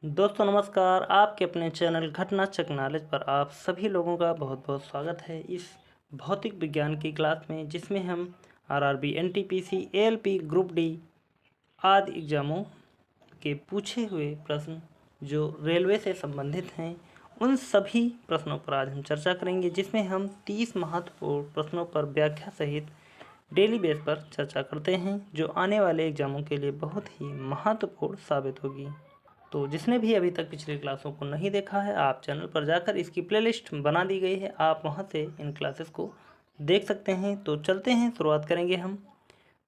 दोस्तों नमस्कार। आपके अपने चैनल घटना चक नॉलेज पर आप सभी लोगों का बहुत बहुत स्वागत है इस भौतिक विज्ञान की क्लास में, जिसमें हम RRB, NTPC, ALP, group D आदि एग्ज़ामों के पूछे हुए प्रश्न जो रेलवे से संबंधित हैं उन सभी प्रश्नों पर आज हम चर्चा करेंगे, जिसमें हम 30 महत्वपूर्ण प्रश्नों पर व्याख्या सहित डेली बेस पर चर्चा करते हैं, जो आने वाले एग्ज़ामों के लिए बहुत ही महत्वपूर्ण साबित होगी। तो जिसने भी अभी तक पिछली क्लासों को नहीं देखा है, आप चैनल पर जाकर इसकी प्लेलिस्ट बना दी गई है, आप वहां से इन क्लासेस को देख सकते हैं। तो चलते हैं, शुरुआत करेंगे हम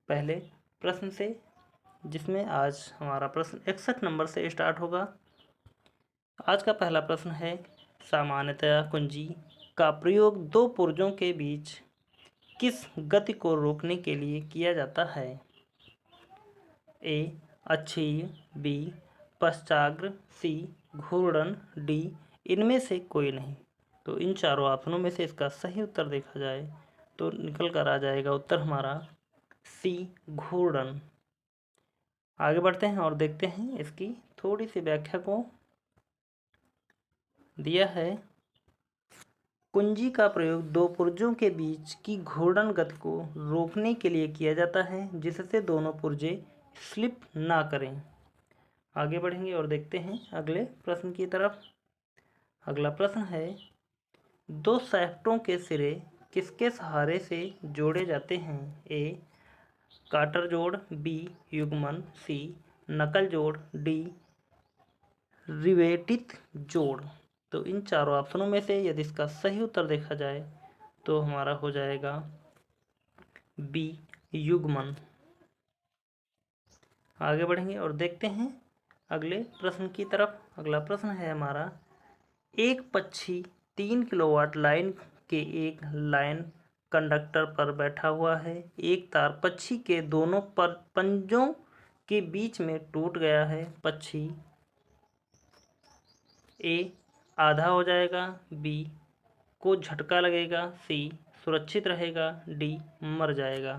पहले प्रश्न से, जिसमें आज हमारा प्रश्न 61 नंबर से स्टार्ट होगा। आज का पहला प्रश्न है, सामान्यतया कुंजी का प्रयोग दो पुर्जों के बीच किस गति को रोकने के लिए किया जाता है? ए अक्षीय, बी पश्चाग्र, सी घूर्णन, डी इनमें से कोई नहीं। तो इन चारों ऑप्शनों में से इसका सही उत्तर देखा जाए तो निकल कर आ जाएगा उत्तर हमारा सी घूर्णन। आगे बढ़ते हैं और देखते हैं इसकी थोड़ी सी व्याख्या को। दिया है, कुंजी का प्रयोग दो पुर्जों के बीच की घूर्णन गति को रोकने के लिए किया जाता है, जिससे दोनों पुर्जे स्लिप ना करें। आगे बढ़ेंगे और देखते हैं अगले प्रश्न की तरफ। अगला प्रश्न है, दो शैफ्टों के सिरे किसके सहारे से जोड़े जाते हैं? ए काटर जोड़, बी युग्मन, सी नकल जोड़, डी रिवेटित जोड़। तो इन चारों ऑप्शनों में से यदि इसका सही उत्तर देखा जाए तो हमारा हो जाएगा बी युग्मन। आगे बढ़ेंगे और देखते हैं अगले प्रश्न की तरफ। अगला प्रश्न है हमारा, एक पक्षी 3 किलोवाट लाइन के एक लाइन कंडक्टर पर बैठा हुआ है। एक तार पक्षी के दोनों पंजों के बीच में टूट गया है। पक्षी ए आधा हो जाएगा, बी को झटका लगेगा, सी सुरक्षित रहेगा, डी मर जाएगा।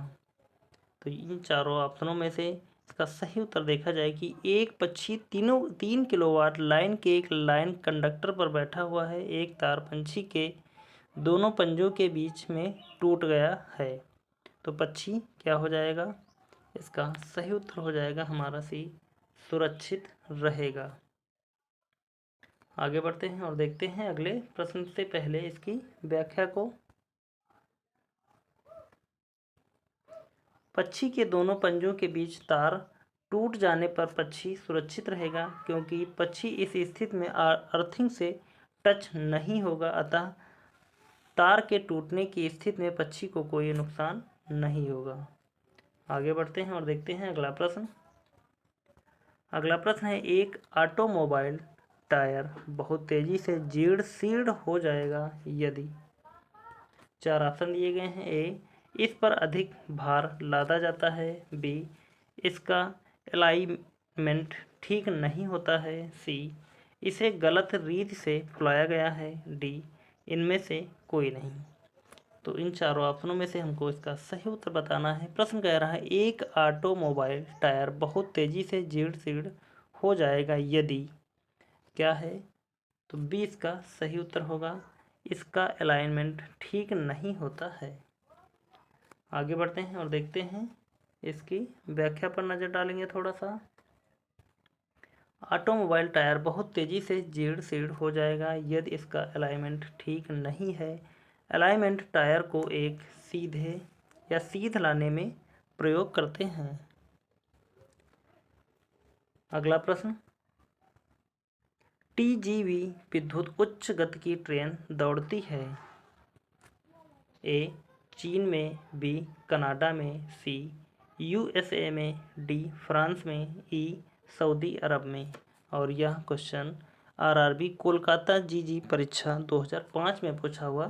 तो इन चारों ऑप्शनों में से इसका सही उत्तर देखा जाए कि एक पक्षी 3 किलोवाट लाइन के एक लाइन कंडक्टर पर बैठा हुआ है। एक तार पंछी के दोनों पंजों के बीच में टूट गया है। तो पक्षी क्या हो जाएगा? इसका सही उत्तर हो जाएगा हमारा सी सुरक्षित रहेगा। आगे बढ़ते हैं और देखते हैं अगले प्रश्न से पहले इसकी व्याख्या को। पक्षी के दोनों पंजों के बीच तार टूट जाने पर पक्षी सुरक्षित रहेगा, क्योंकि पक्षी इस स्थिति में अर्थिंग से टच नहीं होगा, अतः तार के टूटने की स्थिति में पक्षी को कोई नुकसान नहीं होगा। आगे बढ़ते हैं और देखते हैं अगला प्रश्न। अगला प्रश्न है, एक ऑटोमोबाइल टायर बहुत तेजी से जीर्ण शीर्ण हो जाएगा यदि। चार ऑप्शन दिए गए हैं। ए इस पर अधिक भार लादा जाता है, बी इसका अलाइनमेंट ठीक नहीं होता है, सी इसे गलत रीत से फुलाया गया है, डी इनमें से कोई नहीं। तो इन चारों ऑप्शनों में से हमको इसका सही उत्तर बताना है। प्रश्न कह रहा है, एक ऑटोमोबाइल टायर बहुत तेजी से जीर्ण शीर्ण हो जाएगा यदि क्या है? तो बी इसका सही उत्तर होगा, इसका अलाइनमेंट ठीक नहीं होता है। आगे बढ़ते हैं और देखते हैं इसकी व्याख्या पर नज़र डालेंगे थोड़ा सा। ऑटोमोबाइल टायर बहुत तेज़ी से जीर्ण शीर्ण हो जाएगा यदि इसका अलाइनमेंट ठीक नहीं है। अलाइनमेंट टायर को एक सीधे या सीध लाने में प्रयोग करते हैं। अगला प्रश्न, टीजीवी विद्युत उच्च गति की ट्रेन दौड़ती है। ए चीन में, बी कनाडा में, सी यूएसए में, डी फ्रांस में, ई सऊदी अरब में। और यह क्वेश्चन आरआरबी कोलकाता जीजी परीक्षा 2005 में पूछा हुआ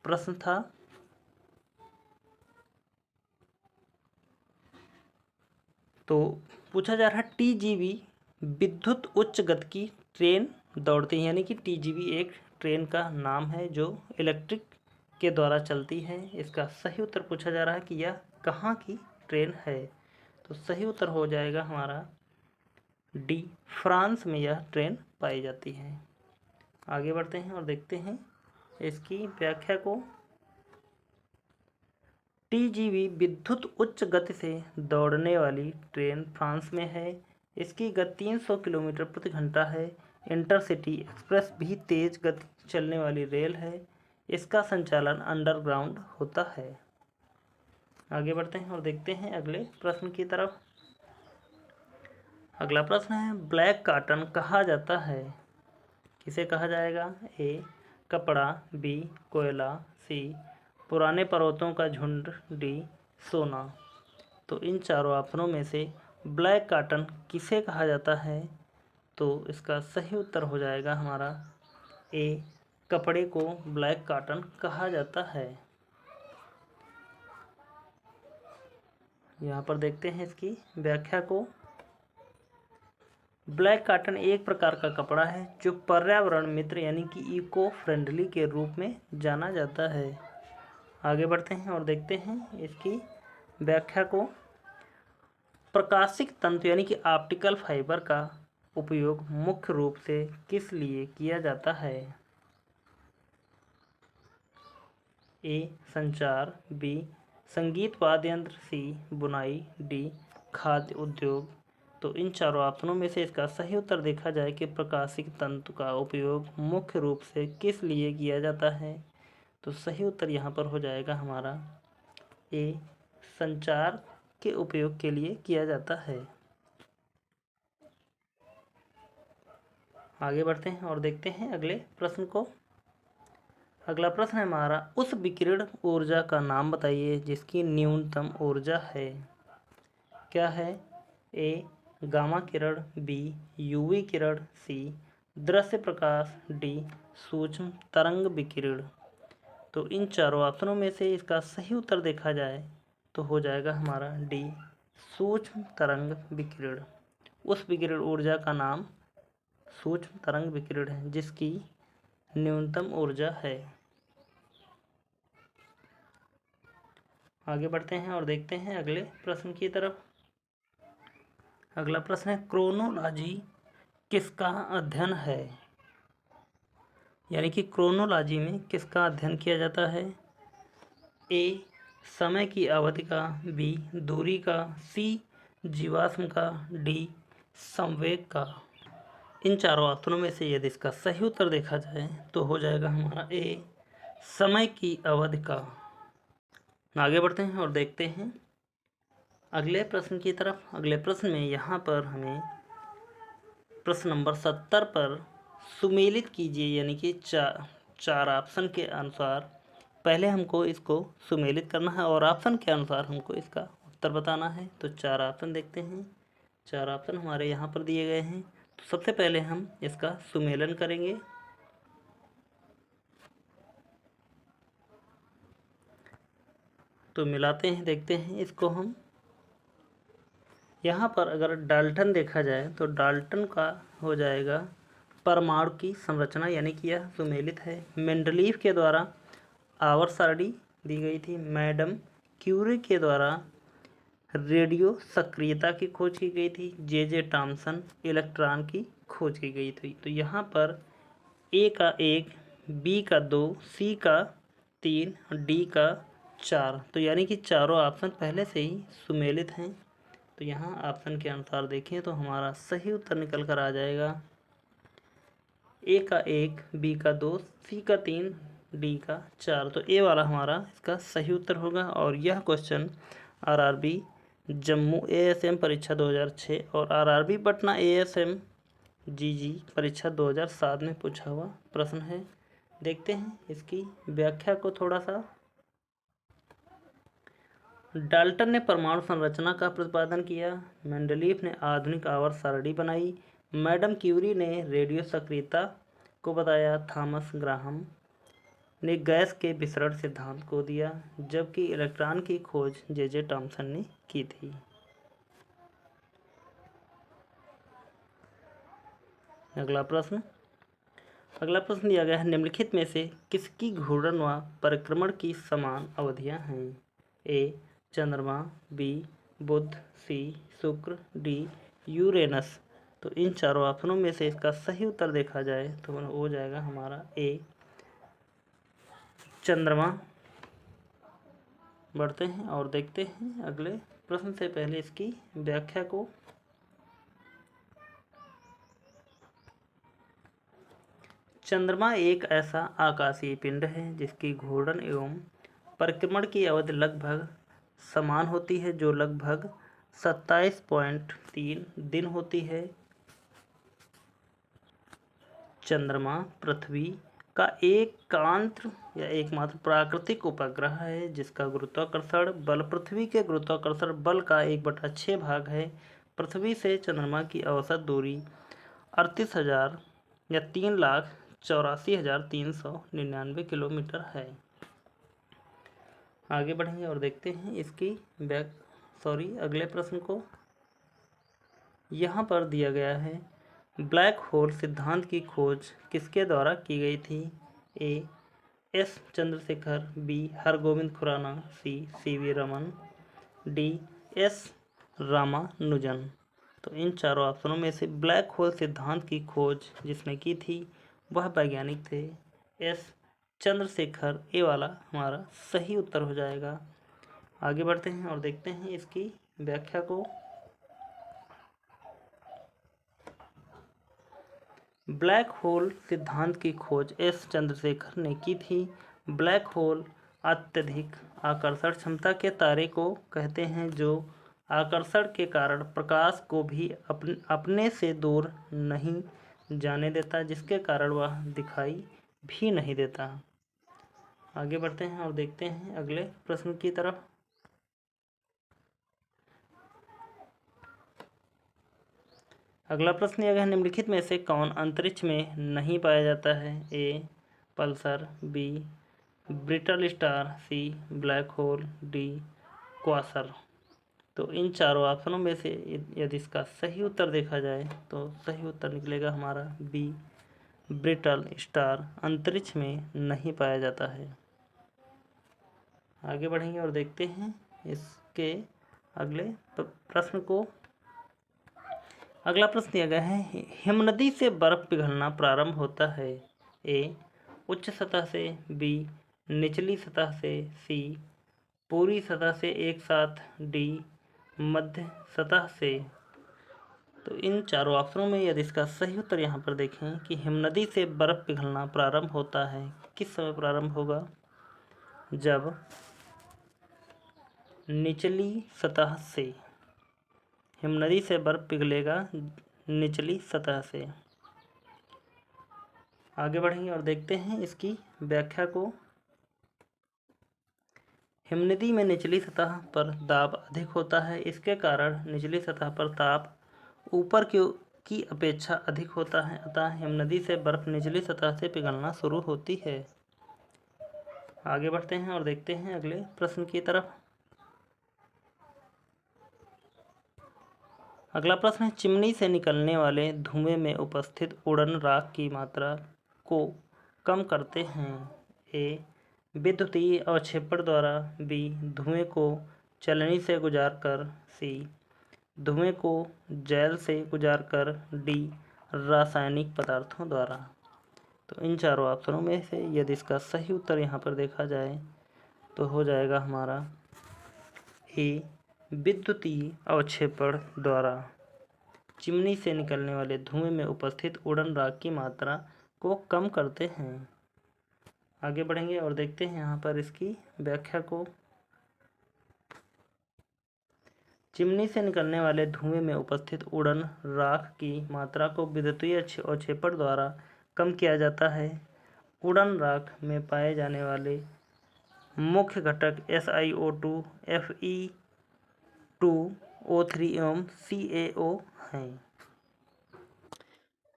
प्रश्न था। तो पूछा जा रहा है, टीजीवी विद्युत उच्च गति की ट्रेन दौड़ती है, यानी कि टीजीवी एक ट्रेन का नाम है जो इलेक्ट्रिक के द्वारा चलती है। इसका सही उत्तर पूछा जा रहा है कि यह कहाँ की ट्रेन है। तो सही उत्तर हो जाएगा हमारा डी फ्रांस में यह ट्रेन पाई जाती है। आगे बढ़ते हैं और देखते हैं इसकी व्याख्या को। टीजीवी विद्युत उच्च गति से दौड़ने वाली ट्रेन फ्रांस में है। इसकी गति 300 किलोमीटर प्रति घंटा है। इंटरसिटी एक्सप्रेस भी तेज गति चलने वाली रेल है। इसका संचालन अंडरग्राउंड होता है। आगे बढ़ते हैं और देखते हैं अगले प्रश्न की तरफ। अगला प्रश्न है, ब्लैक कॉटन कहा जाता है, किसे कहा जाएगा? ए कपड़ा, बी कोयला, सी पुराने पर्वतों का झुंड, डी सोना। तो इन चारों ऑप्शनों में से ब्लैक कॉटन किसे कहा जाता है? तो इसका सही उत्तर हो जाएगा हमारा ए कपड़े को ब्लैक कॉटन कहा जाता है। यहाँ पर देखते हैं इसकी व्याख्या को। ब्लैक कॉटन एक प्रकार का कपड़ा है जो पर्यावरण मित्र यानी कि इको फ्रेंडली के रूप में जाना जाता है। आगे बढ़ते हैं और देखते हैं इसकी व्याख्या को। प्रकाशिक तंतु यानी कि ऑप्टिकल फाइबर का उपयोग मुख्य रूप से किस लिए किया जाता है? ए संचार, बी संगीत वाद्य यंत्र, सी बुनाई, डी खाद्य उद्योग। तो इन चारों ऑप्शनों में से इसका सही उत्तर देखा जाए कि प्रकाशिक तंतु का उपयोग मुख्य रूप से किस लिए किया जाता है, तो सही उत्तर यहाँ पर हो जाएगा हमारा ए संचार के उपयोग के लिए किया जाता है। आगे बढ़ते हैं और देखते हैं अगले प्रश्न को। अगला प्रश्न है हमारा, उस विकिरण ऊर्जा का नाम बताइए जिसकी न्यूनतम ऊर्जा है। क्या है? ए गामा किरण, बी यूवी किरण, सी दृश्य प्रकाश, डी सूक्ष्म तरंग विकिरण। तो इन चारों ऑप्शनों में से इसका सही उत्तर देखा जाए तो हो जाएगा हमारा डी सूक्ष्म तरंग विकिरण। उस विकिरण ऊर्जा का नाम सूक्ष्म तरंग विकिरण है जिसकी न्यूनतम ऊर्जा है। आगे बढ़ते हैं और देखते हैं अगले प्रश्न की तरफ। अगला प्रश्न है, क्रोनोलॉजी किसका अध्ययन है? यानी कि क्रोनोलॉजी में किसका अध्ययन किया जाता है? ए समय की अवधि का, बी दूरी का, सी जीवाश्म का, डी संवेग का। इन चारों ऑप्शनों में से यदि इसका सही उत्तर देखा जाए तो हो जाएगा हमारा ए समय की अवधि का। आगे बढ़ते हैं और देखते हैं अगले प्रश्न की तरफ। अगले प्रश्न में यहाँ पर हमें प्रश्न नंबर 70 पर सुमेलित कीजिए, यानी कि चार ऑप्शन के अनुसार पहले हमको इसको सुमेलित करना है और ऑप्शन के अनुसार हमको इसका उत्तर बताना है। तो चार ऑप्शन देखते हैं। चार ऑप्शन हमारे यहाँ पर दिए गए हैं। तो सबसे पहले हम इसका सुमेलन करेंगे। तो मिलाते हैं, देखते हैं इसको हम। यहाँ पर अगर डाल्टन देखा जाए तो डाल्टन का हो जाएगा परमाणु की संरचना, यानी कि यह सुमेलित है। मेंडलीव के द्वारा आवर्त सारणी दी गई थी। मैडम क्यूरी के द्वारा रेडियो सक्रियता की खोज की गई थी। जे टॉमसन इलेक्ट्रॉन की खोज की गई थी। तो यहाँ पर ए का 1, बी का 2, सी का 3, डी का 4। तो यानी कि चारों ऑप्शन पहले से ही सुमेलित हैं। तो यहाँ ऑप्शन के अनुसार देखें तो हमारा सही उत्तर निकल कर आ जाएगा ए का 1, बी का 2, सी का 3, डी का 4। तो ए वाला हमारा इसका सही उत्तर होगा। और यह क्वेश्चन आरआरबी जम्मू एएसएम परीक्षा 2006 और आरआरबी पटना एएसएम जीजी परीक्षा 2007 में पूछा हुआ प्रश्न है। देखते हैं इसकी व्याख्या को थोड़ा सा। डाल्टन ने परमाणु संरचना का प्रतिपादन किया। मेंडलीव ने आधुनिक आवर्त सारणी बनाई। मैडम क्यूरी ने रेडियो सक्रियता को बताया। थॉमस ग्राहम ने गैस के विसरण सिद्धांत को दिया, जबकि इलेक्ट्रॉन की खोज जे टॉमसन ने की थी। अगला प्रश्न दिया गया है, निम्नलिखित में से किसकी घूर्णन व परिक्रमण की समान अवधियां हैं? ए चंद्रमा, बी बुध, सी शुक्र, डी यूरेनस। तो इन चारों ऑप्शनों में से इसका सही उत्तर देखा जाए तो हो जाएगा हमारा ए चंद्रमा। बढ़ते हैं और देखते हैं अगले प्रश्न से पहले इसकी व्याख्या को। चंद्रमा एक ऐसा आकाशीय पिंड है जिसकी घूर्णन एवं परिक्रमण की अवधि लगभग समान होती है, जो लगभग 27.3 दिन होती है। चंद्रमा पृथ्वी का एकांत्र या एकमात्र प्राकृतिक उपग्रह है जिसका गुरुत्वाकर्षण बल पृथ्वी के गुरुत्वाकर्षण बल का 1/6 भाग है। पृथ्वी से चंद्रमा की औसत दूरी 38,000 या 3,84,399 किलोमीटर है। आगे बढ़ेंगे और देखते हैं इसकी अगले प्रश्न को। यहाँ पर दिया गया है ब्लैक होल सिद्धांत की खोज किसके द्वारा की गई थी? A S Chandrasekhar, B Hargobind Khorana, C CV Raman, D S Ramanujan. तो इन चारों ऑप्शनों में से ब्लैक होल सिद्धांत की खोज जिसने की थी वह वैज्ञानिक थे एस चंद्रशेखर। ए वाला हमारा सही उत्तर हो जाएगा। आगे बढ़ते हैं और देखते हैं इसकी व्याख्या को। ब्लैक होल सिद्धांत की खोज एस चंद्रशेखर ने की थी। ब्लैक होल अत्यधिक आकर्षण क्षमता के तारे को कहते हैं जो आकर्षण के कारण प्रकाश को भी अपने से दूर नहीं जाने देता, जिसके कारण वह दिखाई भी नहीं देता। आगे बढ़ते हैं और देखते हैं अगले प्रश्न की तरफ। अगला प्रश्न यह है, निम्नलिखित में से कौन अंतरिक्ष में नहीं पाया जाता है? ए पल्सर, बी ब्रिटल स्टार, सी ब्लैक होल, डी क्वासर। तो इन चारों ऑप्शनों में से यदि इसका सही उत्तर देखा जाए तो सही उत्तर निकलेगा हमारा बी ब्रिटल स्टार अंतरिक्ष में नहीं पाया जाता है। आगे बढ़ेंगे और देखते हैं इसके अगले प्रश्न को। अगला प्रश्न दिया गया है, हिमनदी से बर्फ पिघलना प्रारंभ होता है? ए उच्च सतह से, बी निचली सतह से, सी पूरी सतह से एक साथ, डी मध्य सतह से। तो इन चारों ऑप्शनों में यदि इसका सही उत्तर यहाँ पर देखें कि हिमनदी से बर्फ पिघलना प्रारंभ होता है, किस समय प्रारंभ होगा? जब निचली सतह से, हिमनदी से बर्फ पिघलेगा निचली सतह से। आगे बढ़ेंगे और देखते हैं इसकी व्याख्या को। हिमनदी में निचली सतह पर दाब अधिक होता है, इसके कारण निचली सतह पर ताप ऊपर की अपेक्षा अधिक होता है, अतः हिमनदी से बर्फ निचली सतह से पिघलना शुरू होती है। आगे बढ़ते हैं और देखते हैं अगले प्रश्न की तरफ। अगला प्रश्न है, चिमनी से निकलने वाले धुएं में उपस्थित उड़न राख की मात्रा को कम करते हैं? ए विद्युतीय अवक्षेपण द्वारा, बी धुएं को चलनी से गुजारकर, सी धुएं को जैल से गुजारकर, डी रासायनिक पदार्थों द्वारा। तो इन चारों ऑप्शनों में से यदि इसका सही उत्तर यहाँ पर देखा जाए तो हो जाएगा हमारा ए विद्युतीय अवक्षेपण द्वारा चिमनी से निकलने वाले धुएं में उपस्थित उड़न राख की मात्रा को कम करते हैं। आगे बढ़ेंगे और देखते हैं यहाँ पर इसकी व्याख्या को। चिमनी से निकलने वाले धुएं में उपस्थित उड़न राख की मात्रा को विद्युतीय अवक्षेपण द्वारा कम किया जाता है। उड़न राख में पाए जाने वाले मुख्य घटक SiO2, Fe2O3 एवं CaO हैं।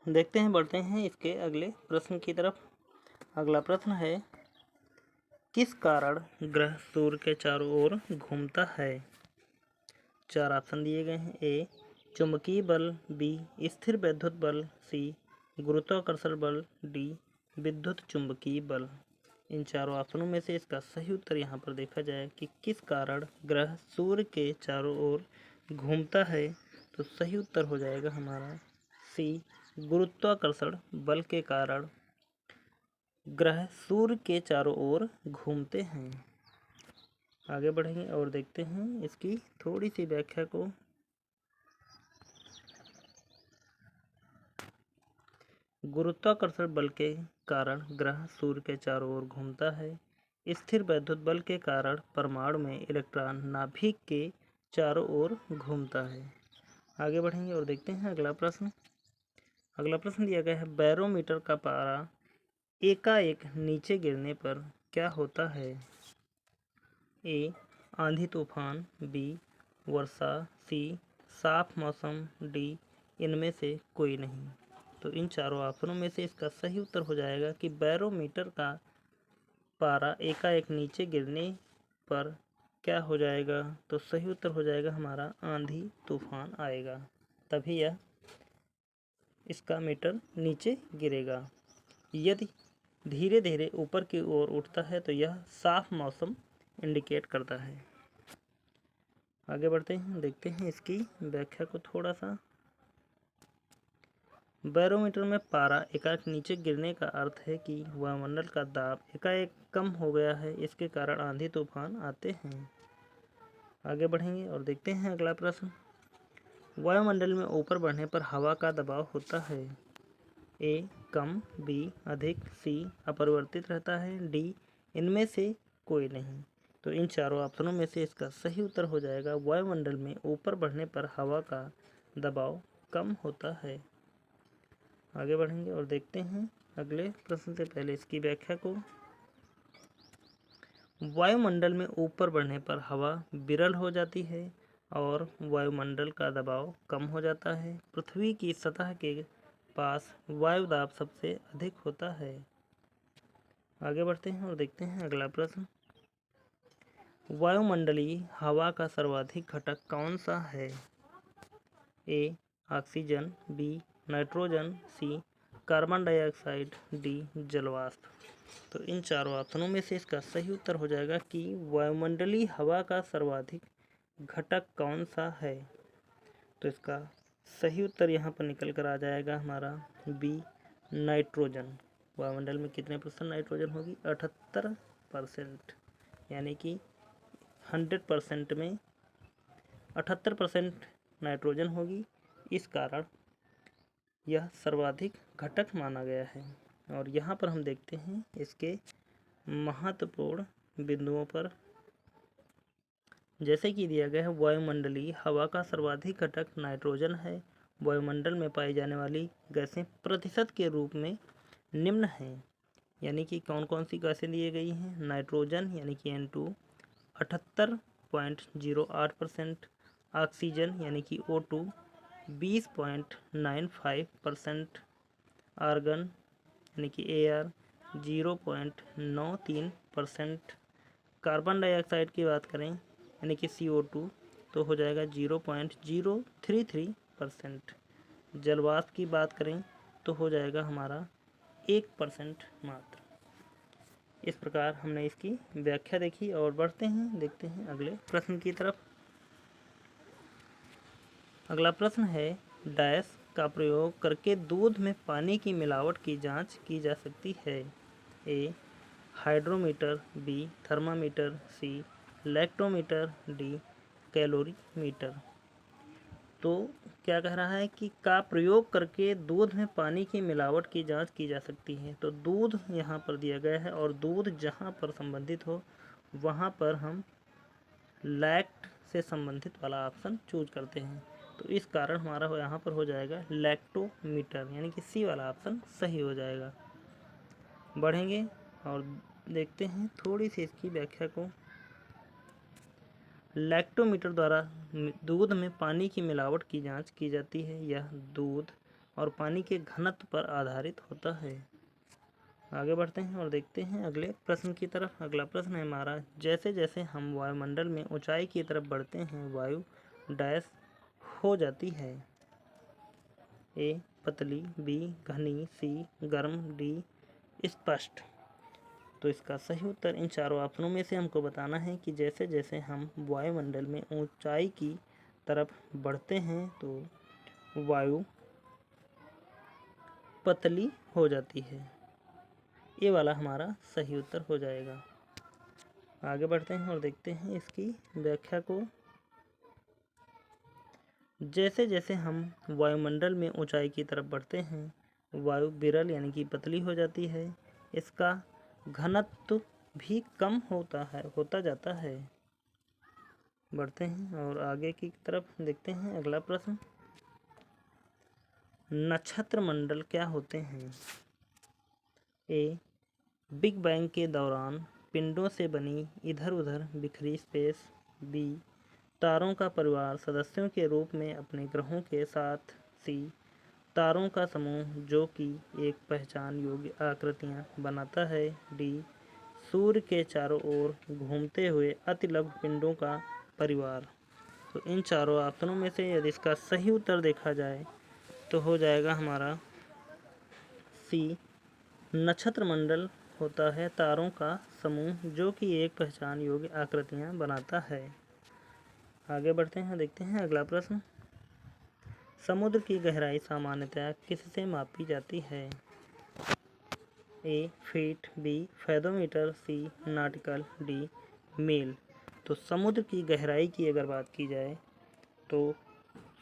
देखते हैं, बढ़ते हैं इसके अगले प्रश्न की तरफ। अगला प्रश्न है, किस कारण ग्रह सूर्य के चारों ओर घूमता है? चार ऑप्शन दिए गए हैं। ए चुंबकीय बल, बी स्थिर वैद्युत बल, सी गुरुत्वाकर्षण बल, डी विद्युत चुंबकीय बल। इन चारों ऑप्शनों में से इसका सही उत्तर यहाँ पर देखा जाए कि किस कारण ग्रह सूर्य के चारों ओर घूमता है, तो सही उत्तर हो जाएगा हमारा सी गुरुत्वाकर्षण बल के कारण ग्रह सूर्य के चारों ओर घूमते हैं। आगे बढ़ेंगे और देखते हैं इसकी थोड़ी सी व्याख्या को। गुरुत्वाकर्षण बल के कारण ग्रह सूर्य के चारों ओर घूमता है। स्थिर वैद्युत बल के कारण परमाणु में इलेक्ट्रॉन नाभिक के चारों ओर घूमता है। आगे बढ़ेंगे और देखते हैं अगला प्रश्न। अगला प्रश्न दिया गया है, बैरोमीटर का पारा एकाएक नीचे गिरने पर क्या होता है? ए आंधी तूफान, बी वर्षा, सी साफ मौसम, डी इनमें से कोई नहीं। तो इन चारों ऑप्शनों में से इसका सही उत्तर हो जाएगा कि बैरोमीटर का पारा एकाएक नीचे गिरने पर क्या हो जाएगा? तो सही उत्तर हो जाएगा हमारा आंधी तूफान आएगा, तभी यह इसका मीटर नीचे गिरेगा। यदि धीरे धीरे ऊपर की ओर उठता है तो यह साफ मौसम इंडिकेट करता है। आगे बढ़ते हैं, देखते हैं इसकी व्याख्या को थोड़ा सा। बैरोमीटर में पारा एकाएक नीचे गिरने का अर्थ है कि वायुमंडल का दाब एकाएक कम हो गया है, इसके कारण आंधी तूफान आते हैं। आगे बढ़ेंगे और देखते हैं अगला प्रश्न। वायुमंडल में ऊपर बढ़ने पर हवा का दबाव होता है। ए कम, बी अधिक, सी अपरिवर्तित रहता है, डी इनमें से कोई नहीं। तो इन चारों ऑप्शनों में से इसका सही उत्तर हो जाएगा वायुमंडल में ऊपर बढ़ने पर हवा का दबाव कम होता है। आगे बढ़ेंगे और देखते हैं अगले प्रश्न से पहले इसकी व्याख्या को। वायुमंडल में ऊपर बढ़ने पर हवा विरल हो जाती है और वायुमंडल का दबाव कम हो जाता है। पृथ्वी की सतह के पास वायु दाब सबसे अधिक होता है। आगे बढ़ते हैं और देखते हैं अगला प्रश्न। वायुमंडलीय हवा का सर्वाधिक घटक कौन सा है? A oxygen, B nitrogen, C carbon dioxide, D जलवाष्प। तो इन चारों ऑप्शनों में से इसका सही उत्तर हो जाएगा कि वायुमंडलीय हवा का सर्वाधिक घटक कौन सा है। तो इसका सही उत्तर यहाँ पर निकल कर आ जाएगा हमारा बी नाइट्रोजन। वायुमंडल में कितने % नाइट्रोजन होगी? 78%, यानी कि 100% में 78% नाइट्रोजन होगी। इस कारण यह सर्वाधिक घटक माना गया है। और यहाँ पर हम देखते हैं इसके महत्वपूर्ण बिंदुओं पर, जैसे कि दिया गया है वायुमंडलीय हवा का सर्वाधिक घटक नाइट्रोजन है। वायुमंडल में पाई जाने वाली गैसें प्रतिशत के रूप में निम्न हैं, यानी कि कौन कौन सी गैसें दिए गई हैं? नाइट्रोजन यानी कि N2 78.08%, ऑक्सीजन यानी कि O2 20.95%, आर्गन यानी कि AR 0.93%, कार्बन डाइऑक्साइड की बात करें यानी कि CO2 तो हो जाएगा 0.033%, जलवाष्प की बात करें तो हो जाएगा हमारा 1% मात्र। इस प्रकार हमने इसकी व्याख्या देखी और बढ़ते हैं, देखते हैं अगले प्रश्न की तरफ। अगला प्रश्न है, डैश का प्रयोग करके दूध में पानी की मिलावट की जांच की जा सकती है? ए हाइड्रोमीटर, बी थर्मामीटर, सी लैक्टोमीटर, डी कैलोरीमीटर। तो क्या कह रहा है कि का प्रयोग करके दूध में पानी की मिलावट की जांच की जा सकती है। तो दूध यहाँ पर दिया गया है और दूध जहाँ पर संबंधित हो वहाँ पर हम लैक्ट से संबंधित वाला ऑप्शन चूज करते हैं। तो इस कारण हमारा यहाँ पर हो जाएगा लैक्टोमीटर, यानी कि सी वाला ऑप्शन सही हो जाएगा। बढ़ेंगे और देखते हैं थोड़ी सी इसकी व्याख्या को। लैक्टोमीटर द्वारा दूध में पानी की मिलावट की जांच की जाती है। यह दूध और पानी के घनत्व पर आधारित होता है। आगे बढ़ते हैं और देखते हैं अगले प्रश्न की तरफ। अगला प्रश्न है हमारा, जैसे जैसे हम वायुमंडल में ऊंचाई की तरफ बढ़ते हैं वायु डैश हो जाती है? ए पतली, बी घनी, सी गर्म, डी स्पष्ट। तो इसका सही उत्तर इन चारों ऑप्शनों में से हमको बताना है कि जैसे जैसे हम वायुमंडल में ऊंचाई की तरफ बढ़ते हैं तो वायु पतली हो जाती है। ये वाला हमारा सही उत्तर हो जाएगा। आगे बढ़ते हैं और देखते हैं इसकी व्याख्या को। जैसे जैसे हम वायुमंडल में ऊंचाई की तरफ बढ़ते हैं, वायु विरल यानी कि पतली हो जाती है। इसका घनत्व भी कम होता जाता है। बढ़ते हैं और आगे की तरफ देखते हैं अगला प्रश्न। नक्षत्र मंडल क्या होते हैं? ए, बिग बैंग के दौरान पिंडों से बनी इधर उधर बिखरी स्पेस। बी, तारों का परिवार सदस्यों के रूप में अपने ग्रहों के साथ। सी, तारों का समूह जो कि एक पहचान योग्य आकृतियां बनाता है। डी, सूर्य के चारों ओर घूमते हुए अतिलघु पिंडों का परिवार। तो इन चारों ऑप्शनों में से यदि इसका सही उत्तर देखा जाए तो हो जाएगा हमारा सी, नक्षत्र मंडल होता है तारों का समूह जो कि एक पहचान योग्य आकृतियां बनाता है। आगे बढ़ते हैं, देखते हैं अगला प्रश्न। समुद्र की गहराई सामान्यतः किससे मापी जाती है? A, feet. B, fathometer. C, nautical. D, मील। तो समुद्र की गहराई की अगर बात की जाए तो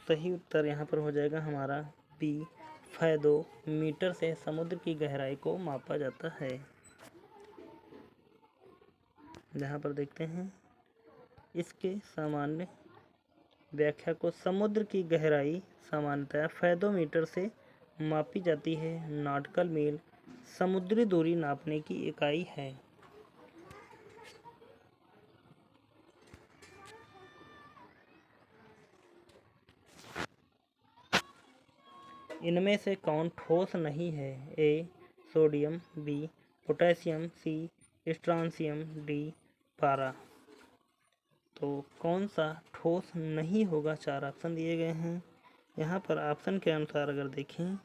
सही उत्तर यहाँ पर हो जाएगा हमारा बी, फैथोमीटर से समुद्र की गहराई को मापा जाता है। यहाँ पर देखते हैं इसके सामान्य व्याख्या को। समुद्र की गहराई सामान्यतः फैथोमीटर से मापी जाती है। नॉटिकल मील समुद्री दूरी नापने की इकाई है। इनमें से कौन ठोस नहीं है? A, sodium. B, potassium. C, strontium. D, पारा। तो कौन सा ठोस नहीं होगा? चार ऑप्शन दिए गए हैं। यहाँ पर ऑप्शन के अनुसार अगर देखें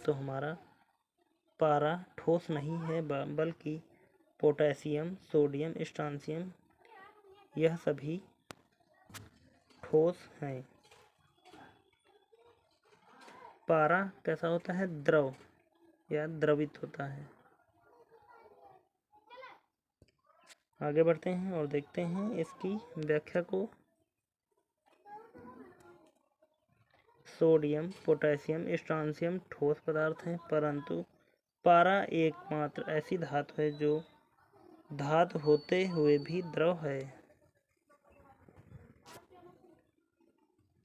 तो हमारा पारा ठोस नहीं है, बल्कि पोटेशियम, सोडियम, स्ट्रांसियम यह सभी ठोस हैं। पारा कैसा होता है? द्रव या द्रवित होता है। आगे बढ़ते हैं और देखते हैं इसकी व्याख्या को। सोडियम, पोटेशियम, स्ट्रांसियम ठोस पदार्थ हैं, परंतु पारा एकमात्र ऐसी धातु है जो धातु होते हुए भी द्रव है।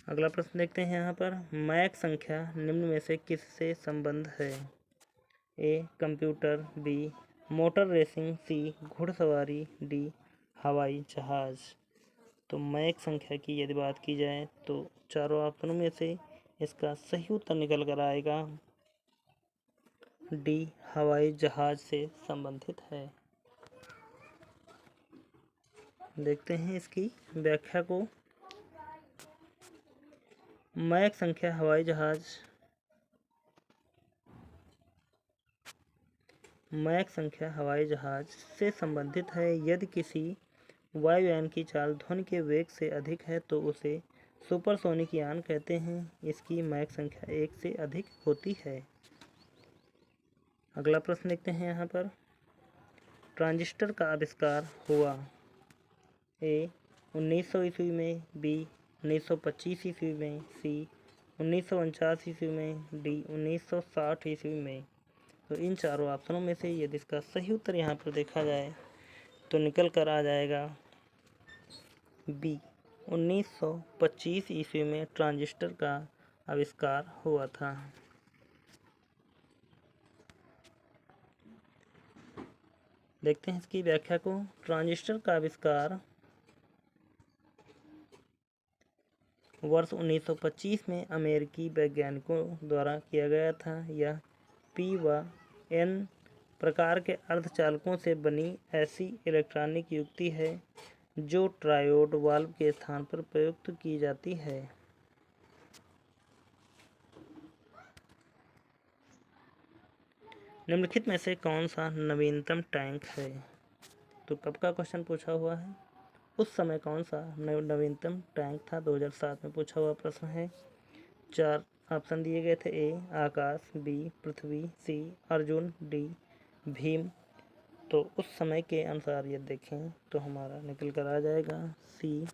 अगला प्रश्न देखते हैं यहाँ पर। मैक संख्या निम्न में से किससे संबंध है? A, computer. B, motor racing. C, घुड़सवारी। डी, हवाई जहाज। तो मैक संख्या की यदि बात की जाए तो चारों ऑप्शनों में से इसका सही उत्तर निकल कर आएगा डी, हवाई जहाज से संबंधित है। देखते हैं इसकी व्याख्या को। मैक संख्या हवाई जहाज से संबंधित है। यदि किसी वायुयान की चाल ध्वनि के वेग से अधिक है तो उसे सुपरसोनिक यान कहते हैं। इसकी मैक संख्या 1 से अधिक होती है। अगला प्रश्न देखते हैं यहाँ पर। ट्रांजिस्टर का आविष्कार हुआ? ए, 1900 ईस्वी में। बी, 1925 ईस्वी में। सी, 1949 ईस्वी में। डी, 1960 ईस्वी में। तो इन चारों ऑप्शनों में से यदि इसका सही उत्तर यहाँ पर देखा जाए तो निकल कर आ जाएगा बी, 1925 ईस्वी में ट्रांजिस्टर का आविष्कार हुआ था। देखते हैं इसकी व्याख्या को। ट्रांजिस्टर का आविष्कार वर्ष 1925 में अमेरिकी वैज्ञानिकों द्वारा किया गया था। यह पी व एन प्रकार के अर्धचालकों से बनी ऐसी इलेक्ट्रॉनिक युक्ति है जो ट्रायोड वाल्व के स्थान पर प्रयुक्त की जाती है। निम्नलिखित में से कौन सा नवीनतम टैंक है? तो कब का क्वेश्चन पूछा हुआ है? उस समय कौन सा नवीनतम टैंक था? 2007 में पूछा हुआ प्रश्न है। चार ऑप्शन दिए गए थे ए आकाश, बी पृथ्वी, सी अर्जुन, डी भीम। तो उस समय के अनुसार ये देखें तो हमारा निकल कर आ जाएगा सी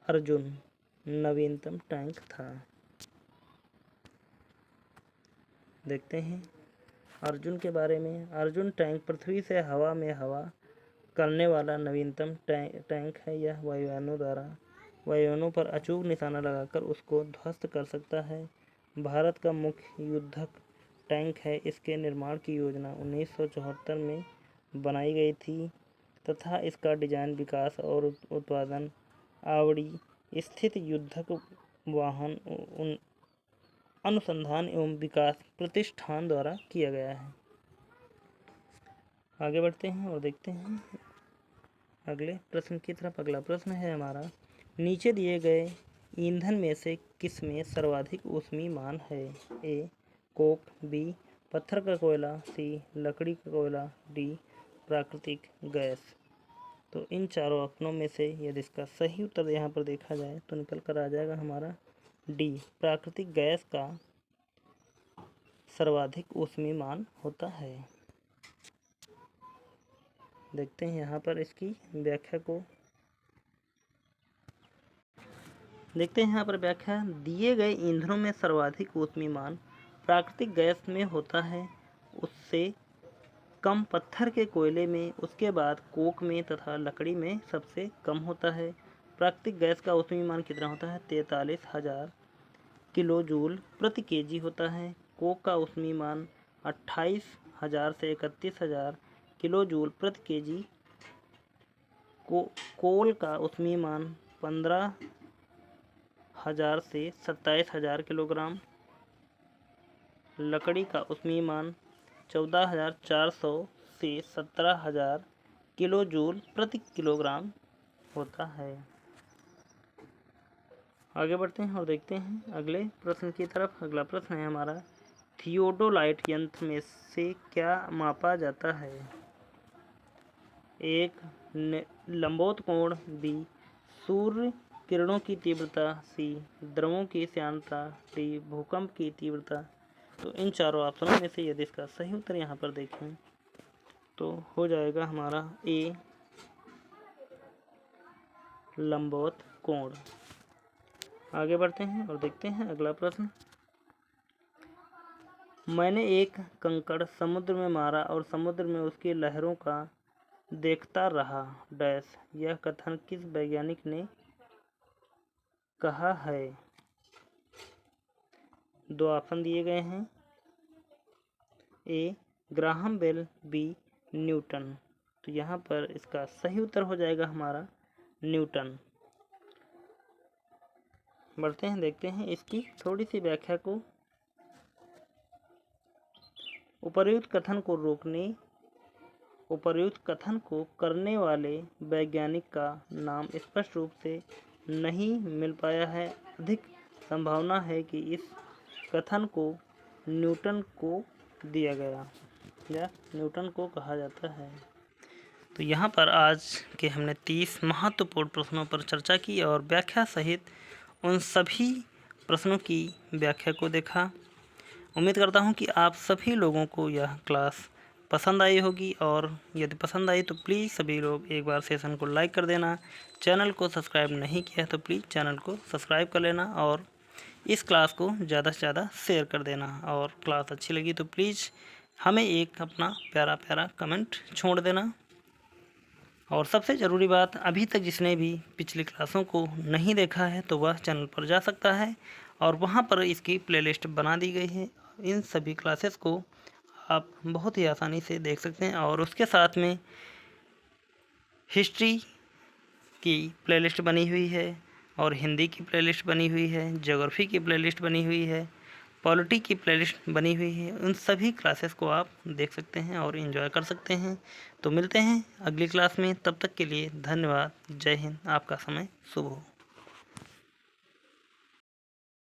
अर्जुन नवीनतम टैंक था। देखते हैं अर्जुन के बारे में। अर्जुन टैंक पृथ्वी से हवा में हवा करने वाला नवीनतम टैंक है। यह वायुयानों पर अचूक निशाना लगाकर उसको ध्वस्त कर सकता है। भारत का मुख्य युद्धक टैंक है। इसके निर्माण की योजना 1974 में बनाई गई थी तथा इसका डिजाइन, विकास और उत्पादन आवड़ी स्थित युद्धक वाहन अनुसंधान एवं विकास प्रतिष्ठान द्वारा किया गया है। आगे बढ़ते हैं और देखते हैं अगले प्रश्न की तरफ। अगला प्रश्न है हमारा, नीचे दिए गए ईंधन में से किसमें सर्वाधिक ऊष्मीयमान है? ए कोक, बी पत्थर का कोयला, सी लकड़ी का कोयला, डी प्राकृतिक गैस। तो इन चारों ऑप्शनों में से यदि इसका सही उत्तर यहाँ पर देखा जाए तो निकल कर आ जाएगा हमारा डी प्राकृतिक गैस का सर्वाधिक ऊष्मीयमान होता है। देखते हैं यहाँ पर इसकी व्याख्या को। देखते हैं यहाँ पर व्याख्या, दिए गए ईंधनों में सर्वाधिक ऊष्मीयमान प्राकृतिक गैस में होता है, उससे कम पत्थर के कोयले में, उसके बाद कोक में तथा लकड़ी में सबसे कम होता है। प्राकृतिक गैस का ऊष्मीयमान कितना होता है? 43,000 किलो जूल प्रति केजी होता है। कोक का ऊष्मीयमान 28,000 से 31,000 किलो जूल प्रति केजी। कोल का ऊष्मीयमान 15,000 से 27,000 किलोग्राम। लकड़ी का ऊष्मीयमान 14,400 से 17,000 किलो जूल प्रति किलोग्राम होता है। आगे बढ़ते हैं और देखते हैं अगले प्रश्न की तरफ। अगला प्रश्न है हमारा, थियोडोलाइट यंत्र में से क्या मापा जाता है? एक लंबोत कोण, बी सूर्य किरणों की तीव्रता, सी द्रवों की श्यानता, डी भूकंप की तीव्रता। तो इन चारों ऑप्शनों में से यदि इसका सही उत्तर यहाँ पर देखें तो हो जाएगा हमारा ए लंबोत कोण। आगे बढ़ते हैं और देखते हैं अगला प्रश्न। मैंने एक कंकड़ समुद्र में मारा और समुद्र में उसकी लहरों का देखता रहा डैश। यह कथन किस वैज्ञानिक ने कहा है? दो ऑप्शन दिए गए हैं, ए ग्राहम बेल, बी न्यूटन। तो यहाँ पर इसका सही उत्तर हो जाएगा हमारा न्यूटन। बढ़ते हैं, देखते हैं इसकी थोड़ी सी व्याख्या को। उपर्युक्त कथन को करने वाले वैज्ञानिक का नाम स्पष्ट रूप से नहीं मिल पाया है। अधिक संभावना है कि इस कथन को न्यूटन को दिया गया या न्यूटन को कहा जाता है। तो यहाँ पर आज के हमने 30 महत्वपूर्ण प्रश्नों पर चर्चा की और व्याख्या सहित उन सभी प्रश्नों की व्याख्या को देखा। उम्मीद करता हूँ कि आप सभी लोगों को यह क्लास पसंद आई होगी, और यदि पसंद आई तो प्लीज़ सभी लोग एक बार सेशन को लाइक कर देना। चैनल को सब्सक्राइब नहीं किया है तो प्लीज़ चैनल को सब्सक्राइब कर लेना और इस क्लास को ज़्यादा से ज़्यादा शेयर कर देना। और क्लास अच्छी लगी तो प्लीज़ हमें एक अपना प्यारा प्यारा कमेंट छोड़ देना। और सबसे ज़रूरी बात, अभी तक जिसने भी पिछली क्लासों को नहीं देखा है तो वह चैनल पर जा सकता है और वहाँ पर इसकी प्लेलिस्ट बना दी गई है। इन सभी क्लासेस को आप बहुत ही आसानी से देख सकते हैं और उसके साथ में हिस्ट्री की प्लेलिस्ट बनी हुई है और हिंदी की प्लेलिस्ट बनी हुई है, ज्योग्राफी की प्लेलिस्ट बनी हुई है, पॉलिटी की प्लेलिस्ट बनी हुई है। उन सभी क्लासेस को आप देख सकते हैं और एंजॉय कर सकते हैं। तो मिलते हैं अगली क्लास में, तब तक के लिए धन्यवाद। जय हिंद। आपका समय शुभ हो।